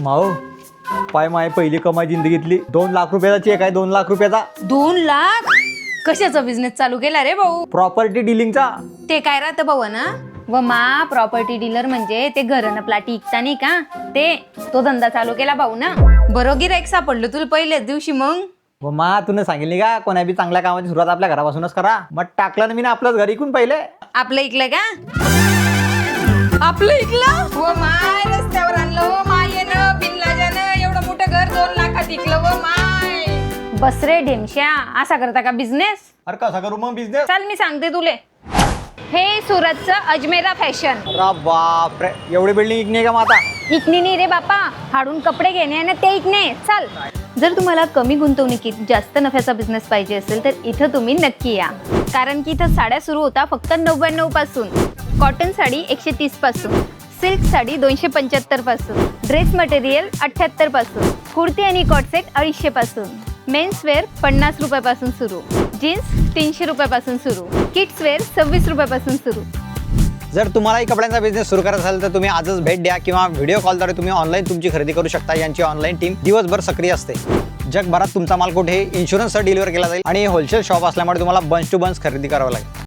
माओ पाय माय पहिली कमाई जिंदगीतली 2 लाख रुपयाचा चेक आहे 2 लाख रुपयाचा. 2 लाख? कशाचा बिझनेस चालू केला रे भाऊ? प्रॉपर्टी डीलिंगचा. ते काय राहतं भाऊ ना? व मा प्रॉपर्टी डीलर म्हणजे ते घरन प्लाटी इकता नाही का ते, तो धंदा चालू केला भाऊ ना. बरं गिराईक सापडलं तुला पहिल्याच दिवशी मग? व मा तुला सांगितली का कोणा बी चांगल्या कामाची सुरुवात आपल्या घरापासूनच करा. मग टाकलं ना मी ना आपलंच घर इकून पहिले. आपलं इकलं का? आपलं इकलं? व माय रस्त्यावर आणलं व मायेनं बिनलाजानं एवढं मोठं घर 2 लाखात इकलं व माय. बस रे ढेमश्या, असा करता का बिझनेस? अरे कसा करू मग बिझनेस? चल मी सांगते तुले. हे सुरतचं अजमेरा फॅशन. अरे बाप रे, एवढी बिल्डिंग इकणे का माता? इकणे नाही रे बापा, हाडून कपडे घेणे आणि ते इकणे. चल. जर तुम्हाला कमी गुंतवणुकीत जास्त नफ्याचा बिझनेस पाहिजे असेल तर इथं तुम्ही नक्की या, कारण की इथं साड्या सुरू होता फक्त 99 पासून, कॉटन साडी 130 पासून, सिल्क साडी 275 पासून, ड्रेस मटेरियल 78 पासून, कुर्ती आणि कॉट सेट 250 पासून, मेन्स वेअर 50 रुपयापासून सुरू, जीन्स 300 रुपयापासून सुरू, किड्स वेअर 26 रुपयापासून सुरू. जर तुम्हालाही कपड्यांचा बिझनेस सुरू करायचा असेल तर तुम्ही आजच भेट द्या किंवा व्हिडिओ कॉलद्वारे तुम्ही ऑनलाईन तुमची खरेदी करू शकता. यांची ऑनलाईन टीम दिवसभर सक्रिय असते. जगभरात तुमचा माल कुठे इन्शुरन्ससह डिलिव्हर केला जाईल आणि होलसेल शॉप असल्यामुळे तुम्हाला बंच टू बंच खरेदी करावं लागेल.